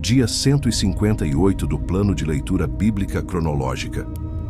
Dia 158 do Plano de Leitura Bíblica Cronológica.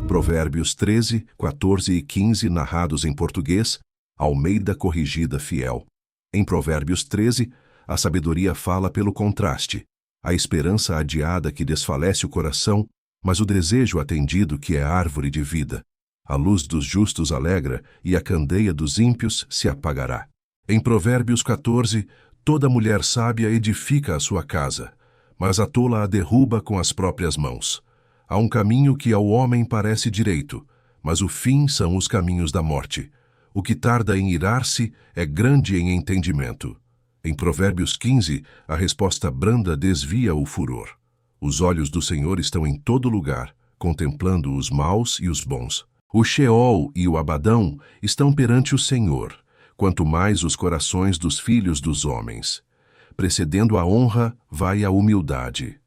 Provérbios 13, 14 e 15 narrados em português, Almeida Corrigida Fiel. Em Provérbios 13, a sabedoria fala pelo contraste, a esperança adiada que desfalece o coração, mas o desejo atendido que é árvore de vida. A luz dos justos alegra e a candeia dos ímpios se apagará. Em Provérbios 14, toda mulher sábia edifica a sua casa, mas a tola a derruba com as próprias mãos. Há um caminho que ao homem parece direito, mas o fim são os caminhos da morte. O que tarda em irar-se é grande em entendimento. Em Provérbios 15, a resposta branda desvia o furor. Os olhos do Senhor estão em todo lugar, contemplando os maus e os bons. O Sheol e o Abadão estão perante o Senhor, quanto mais os corações dos filhos dos homens. Precedendo a honra, vai a humildade.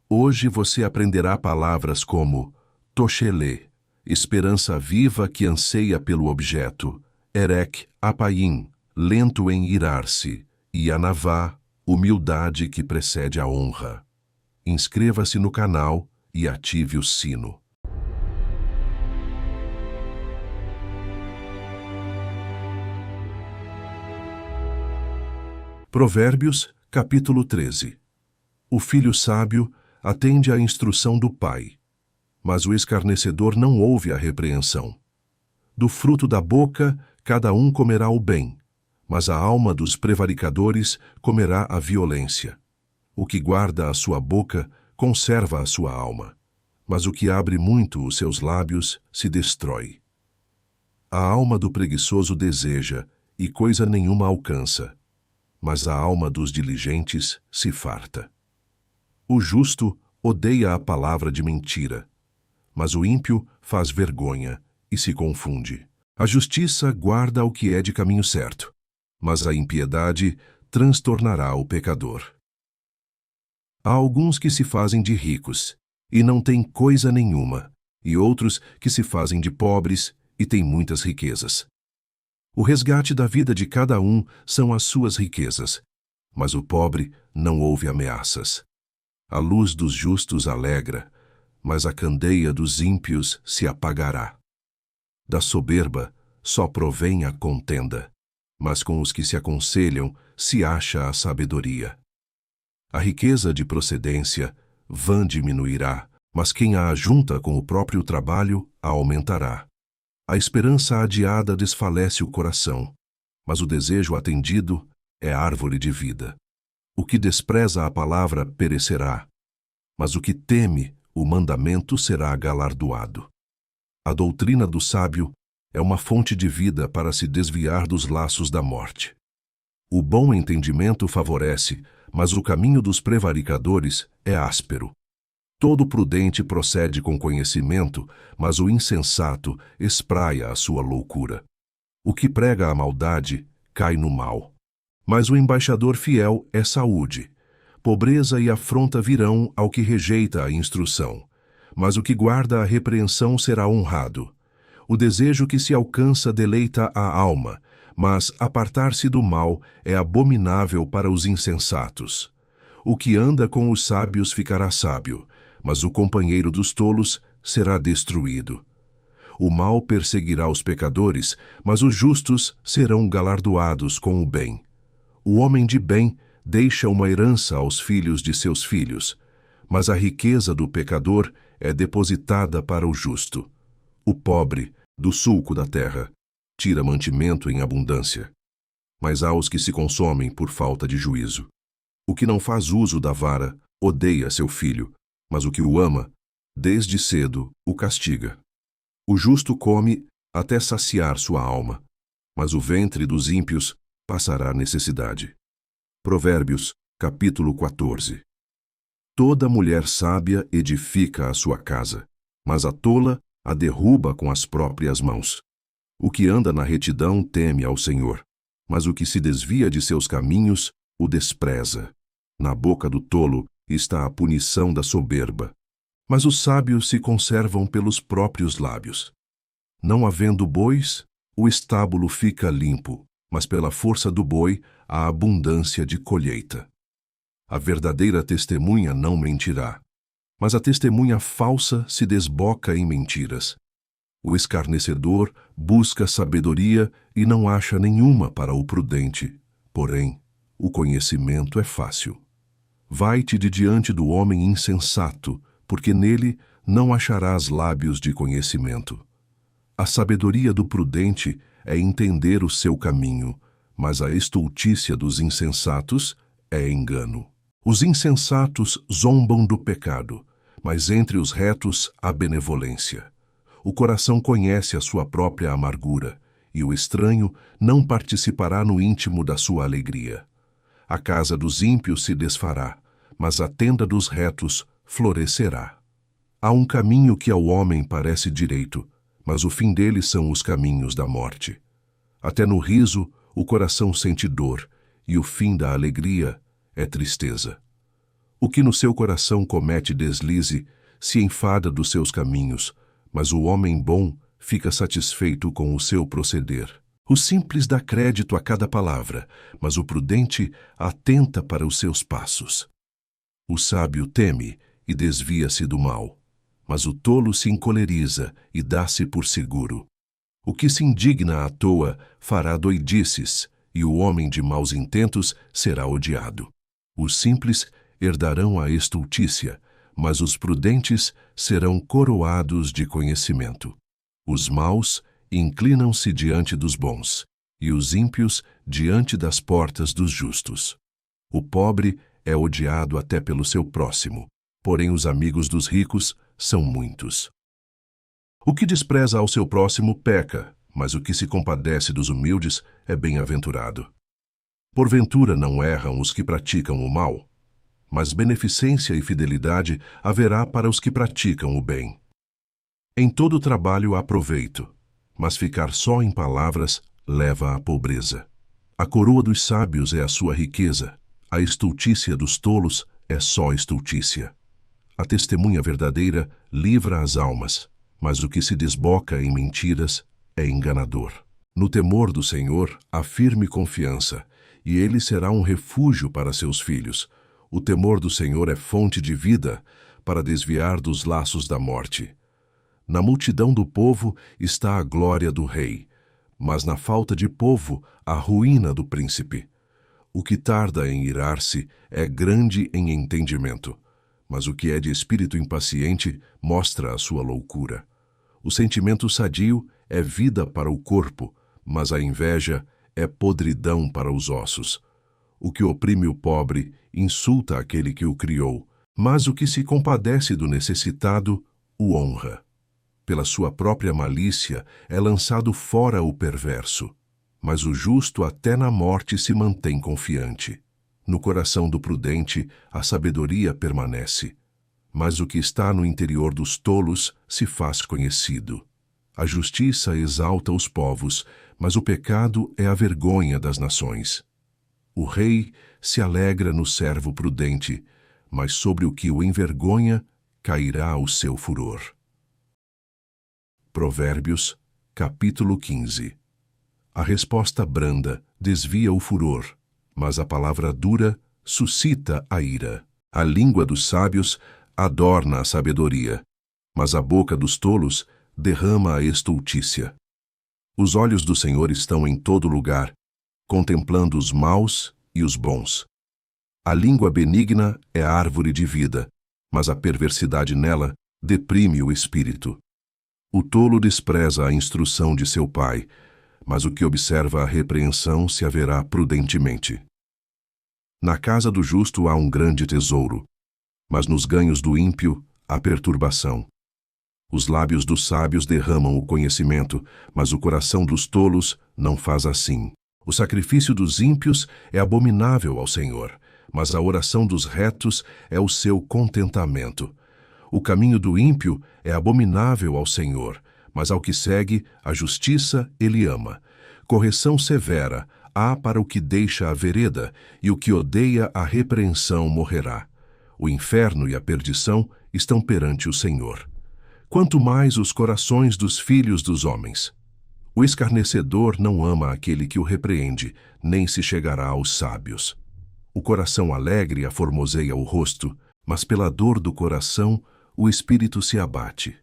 Hoje você aprenderá palavras como Toshelê, esperança viva que anseia pelo objeto, Erec Apaim, lento em irar-se, e Anavá, humildade que precede a honra. Inscreva-se no canal e ative o sino. Provérbios, capítulo 13. O filho sábio atende à instrução do pai, mas o escarnecedor não ouve a repreensão. Do fruto da boca cada um comerá o bem, mas a alma dos prevaricadores comerá a violência. O que guarda a sua boca conserva a sua alma, mas o que abre muito os seus lábios se destrói. A alma do preguiçoso deseja, e coisa nenhuma alcança, mas a alma dos diligentes se farta. O justo odeia a palavra de mentira, mas o ímpio faz vergonha e se confunde. A justiça guarda o que é de caminho certo, mas a impiedade transtornará o pecador. Há alguns que se fazem de ricos e não têm coisa nenhuma, e outros que se fazem de pobres e têm muitas riquezas. O resgate da vida de cada um são as suas riquezas, mas o pobre não ouve ameaças. A luz dos justos alegra, mas a candeia dos ímpios se apagará. Da soberba só provém a contenda, mas com os que se aconselham se acha a sabedoria. A riqueza de procedência vã diminuirá, mas quem a ajunta com o próprio trabalho a aumentará. A esperança adiada desfalece o coração, mas o desejo atendido é árvore de vida. O que despreza a palavra perecerá, mas o que teme o mandamento será galardoado. A doutrina do sábio é uma fonte de vida para se desviar dos laços da morte. O bom entendimento favorece, mas o caminho dos prevaricadores é áspero. Todo prudente procede com conhecimento, mas o insensato espraia a sua loucura. O que prega a maldade cai no mal. Mas o embaixador fiel é saúde. Pobreza e afronta virão ao que rejeita a instrução, mas o que guarda a repreensão será honrado. O desejo que se alcança deleita a alma, mas apartar-se do mal é abominável para os insensatos. O que anda com os sábios ficará sábio, mas o companheiro dos tolos será destruído. O mal perseguirá os pecadores, mas os justos serão galardoados com o bem. O homem de bem deixa uma herança aos filhos de seus filhos, mas a riqueza do pecador é depositada para o justo. O pobre, do sulco da terra, tira mantimento em abundância, mas há os que se consomem por falta de juízo. O que não faz uso da vara odeia seu filho, mas o que o ama, desde cedo, o castiga. O justo come até saciar sua alma, mas o ventre dos ímpios passará necessidade. Provérbios, capítulo 14. Toda mulher sábia edifica a sua casa, mas a tola a derruba com as próprias mãos. O que anda na retidão teme ao Senhor, mas o que se desvia de seus caminhos o despreza. Na boca do tolo está a punição da soberba, mas os sábios se conservam pelos próprios lábios. Não havendo bois, o estábulo fica limpo, mas pela força do boi há abundância de colheita. A verdadeira testemunha não mentirá, mas a testemunha falsa se desboca em mentiras. O escarnecedor busca sabedoria e não acha nenhuma para o prudente. Porém, o conhecimento é fácil. Vai-te de diante do homem insensato, porque nele não acharás lábios de conhecimento. A sabedoria do prudente é entender o seu caminho, mas a estultícia dos insensatos é engano. Os insensatos zombam do pecado, mas entre os retos há benevolência. O coração conhece a sua própria amargura, e o estranho não participará no íntimo da sua alegria. A casa dos ímpios se desfará, mas a tenda dos retos florescerá. Há um caminho que ao homem parece direito, mas o fim dele são os caminhos da morte. Até no riso o coração sente dor, e o fim da alegria é tristeza. O que no seu coração comete deslize se enfada dos seus caminhos, mas o homem bom fica satisfeito com o seu proceder. O simples dá crédito a cada palavra, mas o prudente atenta para os seus passos. O sábio teme e desvia-se do mal, mas o tolo se encoleriza e dá-se por seguro. O que se indigna à toa fará doidices, e o homem de maus intentos será odiado. Os simples herdarão a estultícia, mas os prudentes serão coroados de conhecimento. Os maus inclinam-se diante dos bons, e os ímpios diante das portas dos justos. O pobre é odiado até pelo seu próximo, porém os amigos dos ricos são muitos. O que despreza ao seu próximo peca, mas o que se compadece dos humildes é bem-aventurado. Porventura não erram os que praticam o mal, mas beneficência e fidelidade haverá para os que praticam o bem. Em todo trabalho há proveito, mas ficar só em palavras leva à pobreza. A coroa dos sábios é a sua riqueza, a estultícia dos tolos é só estultícia. A testemunha verdadeira livra as almas, mas o que se desboca em mentiras é enganador. No temor do Senhor há firme confiança, e ele será um refúgio para seus filhos. O temor do Senhor é fonte de vida, para desviar dos laços da morte. Na multidão do povo está a glória do rei, mas na falta de povo a ruína do príncipe. O que tarda em irar-se é grande em entendimento, mas o que é de espírito impaciente mostra a sua loucura. O sentimento sadio é vida para o corpo, mas a inveja é podridão para os ossos. O que oprime o pobre insulta aquele que o criou, mas o que se compadece do necessitado o honra. Pela sua própria malícia é lançado fora o perverso, mas o justo até na morte se mantém confiante. No coração do prudente a sabedoria permanece, mas o que está no interior dos tolos se faz conhecido. A justiça exalta os povos, mas o pecado é a vergonha das nações. O rei se alegra no servo prudente, mas sobre o que o envergonha cairá o seu furor. Provérbios, capítulo 15. A resposta branda desvia o furor, mas a palavra dura suscita a ira. A língua dos sábios adorna a sabedoria, mas a boca dos tolos derrama a estultícia. Os olhos do Senhor estão em todo lugar, contemplando os maus e os bons. A língua benigna é a árvore de vida, mas a perversidade nela deprime o espírito. O tolo despreza a instrução de seu pai, mas o que observa a repreensão se haverá prudentemente. Na casa do justo há um grande tesouro, mas nos ganhos do ímpio há perturbação. Os lábios dos sábios derramam o conhecimento, mas o coração dos tolos não faz assim. O sacrifício dos ímpios é abominável ao Senhor, mas a oração dos retos é o seu contentamento. O caminho do ímpio é abominável ao Senhor, mas ao que segue a justiça ele ama. Correção severa há para o que deixa a vereda, e o que odeia a repreensão morrerá. O inferno e a perdição estão perante o Senhor. Quanto mais os corações dos filhos dos homens. O escarnecedor não ama aquele que o repreende, nem se chegará aos sábios. O coração alegre aformoseia o rosto, mas pela dor do coração o espírito se abate.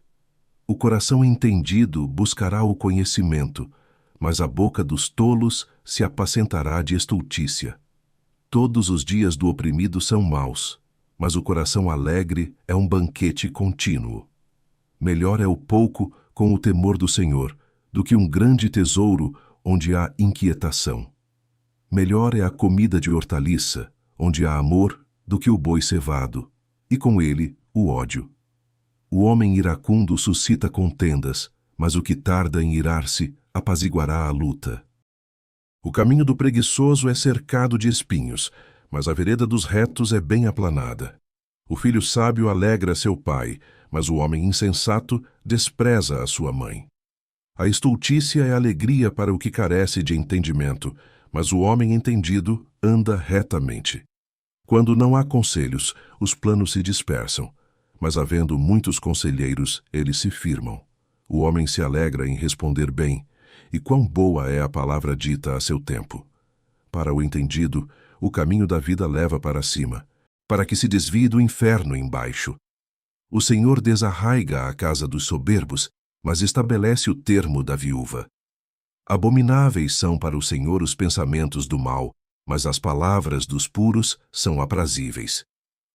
O coração entendido buscará o conhecimento, mas a boca dos tolos se apacentará de estultícia. Todos os dias do oprimido são maus, mas o coração alegre é um banquete contínuo. Melhor é o pouco com o temor do Senhor do que um grande tesouro onde há inquietação. Melhor é a comida de hortaliça, onde há amor, do que o boi cevado, e com ele o ódio. O homem iracundo suscita contendas, mas o que tarda em irar-se apaziguará a luta. O caminho do preguiçoso é cercado de espinhos, mas a vereda dos retos é bem aplanada. O filho sábio alegra seu pai, mas o homem insensato despreza a sua mãe. A estultícia é alegria para o que carece de entendimento, mas o homem entendido anda retamente. Quando não há conselhos, os planos se dispersam, mas havendo muitos conselheiros, eles se firmam. O homem se alegra em responder bem, e quão boa é a palavra dita a seu tempo. Para o entendido, o caminho da vida leva para cima, para que se desvie do inferno embaixo. O Senhor desarraiga a casa dos soberbos, mas estabelece o termo da viúva. Abomináveis são para o Senhor os pensamentos do mal, mas as palavras dos puros são aprazíveis.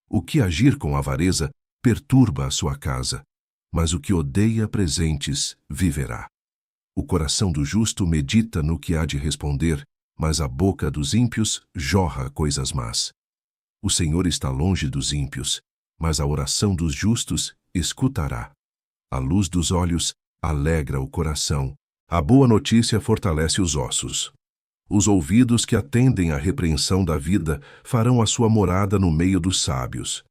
O que agir com avareza perturba a sua casa, mas o que odeia presentes viverá. O coração do justo medita no que há de responder, mas a boca dos ímpios jorra coisas más. O Senhor está longe dos ímpios, mas a oração dos justos escutará. A luz dos olhos alegra o coração. A boa notícia fortalece os ossos. Os ouvidos que atendem à repreensão da vida farão a sua morada no meio dos sábios.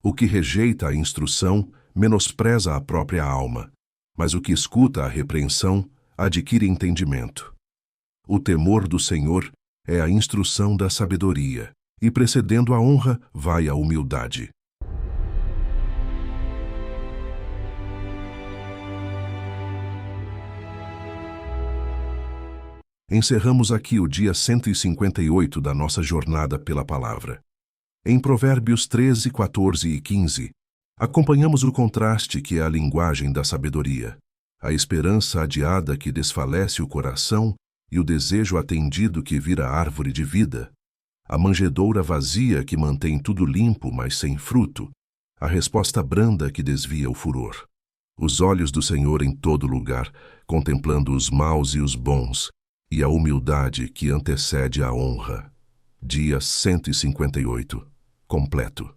O que rejeita a instrução menospreza a própria alma, mas o que escuta a repreensão adquire entendimento. O temor do Senhor é a instrução da sabedoria, e precedendo a honra vai a humildade. Encerramos aqui o dia 158 da nossa jornada pela palavra. Em Provérbios 13, 14 e 15, acompanhamos o contraste que é a linguagem da sabedoria, a esperança adiada que desfalece o coração e o desejo atendido que vira árvore de vida, a manjedoura vazia que mantém tudo limpo, mas sem fruto, a resposta branda que desvia o furor. Os olhos do Senhor em todo lugar, contemplando os maus e os bons, e a humildade que antecede a honra. Dia 158, completo.